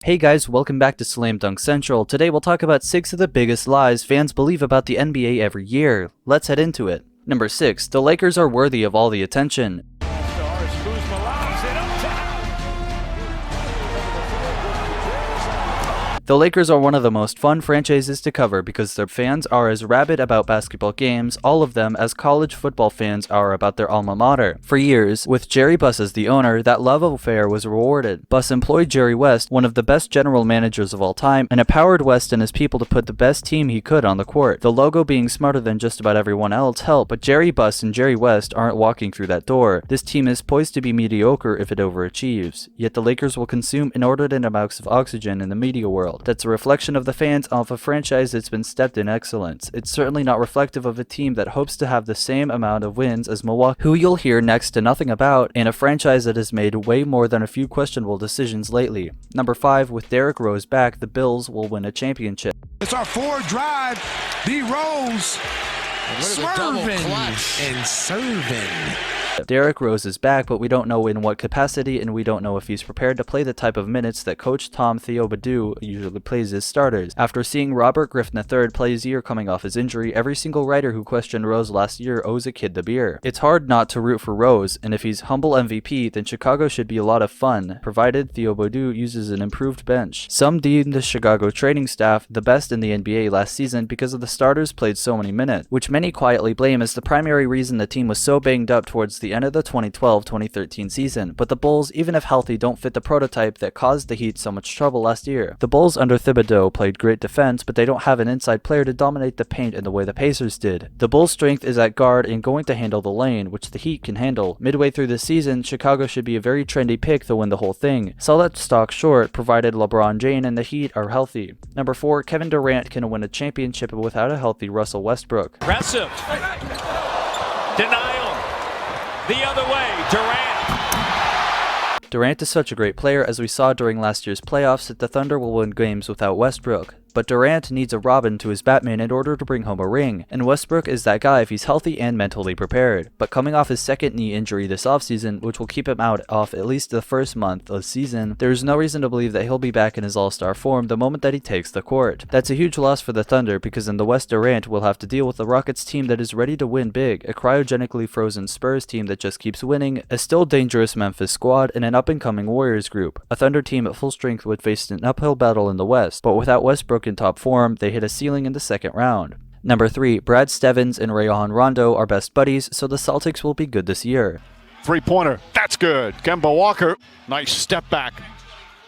Hey guys, welcome back to Slam Dunk Central. Today we'll talk about 6 of the biggest lies fans believe about the NBA every year. Let's head into it. Number 6. The Lakers are worthy of all the attention. The Lakers are one of the most fun franchises to cover because their fans are as rabid about basketball games, all of them, as college football fans are about their alma mater. For years, with Jerry Buss as the owner, that love affair was rewarded. Buss employed Jerry West, one of the best general managers of all time, and empowered West and his people to put the best team he could on the court. The logo being smarter than just about everyone else helped, but Jerry Buss and Jerry West aren't walking through that door. This team is poised to be mediocre if it overachieves. Yet the Lakers will consume inordinate amounts of oxygen in the media world. That's a reflection of the fans of a franchise that's been steeped in excellence. It's certainly not reflective of a team that hopes to have the same amount of wins as Milwaukee, who you'll hear next to nothing about, and a franchise that has made way more than a few questionable decisions lately. Number 5, with Derrick Rose back, the Bills will win a championship. It's our forward drive. D Rose swerving and serving. Derrick Rose is back, but we don't know in what capacity, and we don't know if he's prepared to play the type of minutes that Coach Tom Thibodeau usually plays his starters. After seeing Robert Griffin III play his year coming off his injury, every single writer who questioned Rose last year owes a kid the beer. It's hard not to root for Rose, and if he's humble MVP, then Chicago should be a lot of fun, provided Thibodeau uses an improved bench. Some deemed the Chicago training staff the best in the NBA last season because of the starters played so many minutes, which many quietly blame as the primary reason the team was so banged up towards the end of the 2012-2013 season. But the Bulls, even if healthy, don't fit the prototype that caused the Heat so much trouble last year. The Bulls under Thibodeau played great defense, but they don't have an inside player to dominate the paint in the way the Pacers did. The Bulls' strength is at guard and going to handle the lane, which the Heat can handle. Midway through the season, Chicago should be a very trendy pick to win the whole thing. Sell that stock short, provided LeBron James and the Heat are healthy. Number 4, Kevin Durant can win a championship without a healthy Russell Westbrook. Aggressive. Denial. The other way, Durant. Durant is such a great player, as we saw during last year's playoffs that the Thunder will win games without Westbrook. But Durant needs a Robin to his Batman in order to bring home a ring, and Westbrook is that guy if he's healthy and mentally prepared. But coming off his second knee injury this offseason, which will keep him out off at least the first month of the season, there is no reason to believe that he'll be back in his all-star form the moment that he takes the court. That's a huge loss for the Thunder, because in the West, Durant will have to deal with the Rockets team that is ready to win big, a cryogenically frozen Spurs team that just keeps winning, a still dangerous Memphis squad, and an up-and-coming Warriors group. A Thunder team at full strength would face an uphill battle in the West, but without Westbrook in top form, they hit a ceiling in the second round. Number 3, Brad Stevens and Rajon Rondo are best buddies, so the Celtics will be good this year. Three-pointer, that's good. Kemba Walker, nice step back.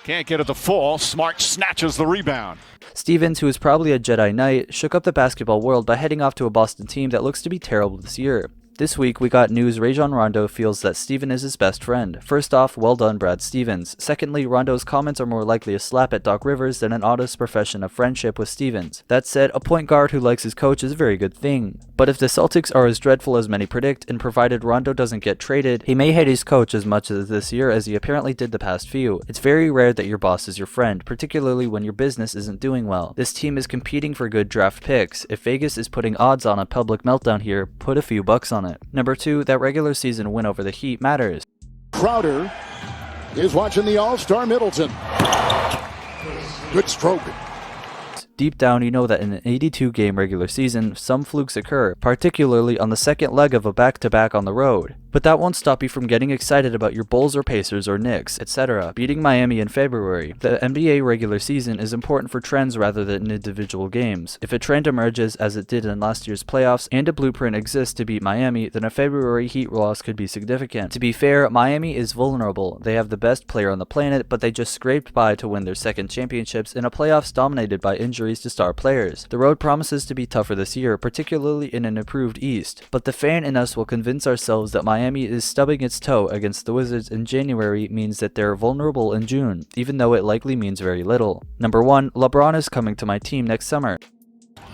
Can't get it to fall. Smart snatches the rebound. Stevens, who is probably a Jedi Knight, shook up the basketball world by heading off to a Boston team that looks to be terrible this year. This week, we got news Rajon Rondo feels that Steven is his best friend. First off, well done, Brad Stevens. Secondly, Rondo's comments are more likely a slap at Doc Rivers than an honest profession of friendship with Stevens. That said, a point guard who likes his coach is a very good thing. But if the Celtics are as dreadful as many predict, and provided Rondo doesn't get traded, he may hate his coach as much as this year as he apparently did the past few. It's very rare that your boss is your friend, particularly when your business isn't doing well. This team is competing for good draft picks. If Vegas is putting odds on a public meltdown here, put a few bucks on it. Number 2, that regular season win over the Heat matters. Crowder is watching the All-Star Middleton. Good stroke. Deep down, you know that in an 82-game regular season, some flukes occur, particularly on the second leg of a back-to-back on the road. But that won't stop you from getting excited about your Bulls or Pacers or Knicks, etc. beating Miami in February. The NBA regular season is important for trends rather than individual games. If a trend emerges, as it did in last year's playoffs, and a blueprint exists to beat Miami, then a February Heat loss could be significant. To be fair, Miami is vulnerable. They have the best player on the planet, but they just scraped by to win their second championships in a playoffs dominated by injuries to star players. The road promises to be tougher this year, particularly in an improved East, but the fan in us will convince ourselves that Miami is stubbing its toe against the Wizards in January means that they're vulnerable in June, even though it likely means very little. Number 1, LeBron is coming to my team next summer.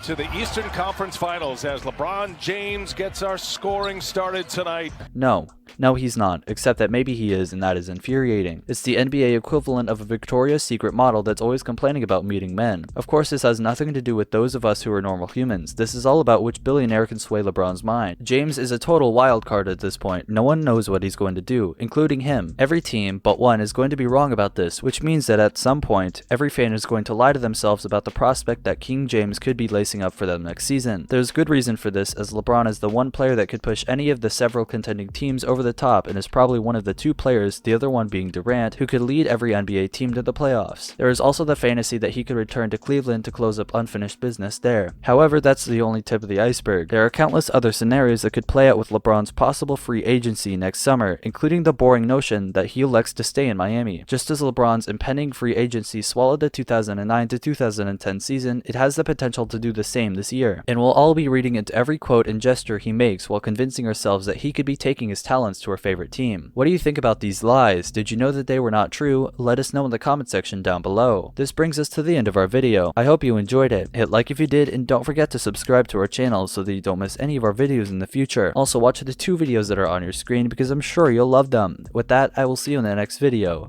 To the Eastern Conference Finals as LeBron James gets our scoring started tonight. No. No, he's not, except that maybe he is, and that is infuriating. It's the NBA equivalent of a Victoria's Secret model that's always complaining about meeting men. Of course, this has nothing to do with those of us who are normal humans. This is all about which billionaire can sway LeBron's mind. James is a total wild card at this point. No one knows what he's going to do, including him. Every team, but one, is going to be wrong about this, which means that at some point, every fan is going to lie to themselves about the prospect that King James could be lacing up for them next season. There's good reason for this, as LeBron is the one player that could push any of the several contending teams over the top and is probably one of the two players, the other one being Durant, who could lead every NBA team to the playoffs. There is also the fantasy that he could return to Cleveland to close up unfinished business there. However, that's the only tip of the iceberg. There are countless other scenarios that could play out with LeBron's possible free agency next summer, including the boring notion that he elects to stay in Miami. Just as LeBron's impending free agency swallowed the 2009 to 2010 season, it has the potential to do the same this year. And we'll all be reading into every quote and gesture he makes while convincing ourselves that he could be taking his talents to our favorite team. What do you think about these lies? Did you know that they were not true? Let us know in the comment section down below. This brings us to the end of our video. I hope you enjoyed it. Hit like if you did, and don't forget to subscribe to our channel so that you don't miss any of our videos in the future. Also, watch the 2 videos that are on your screen because I'm sure you'll love them. With that, I will see you in the next video.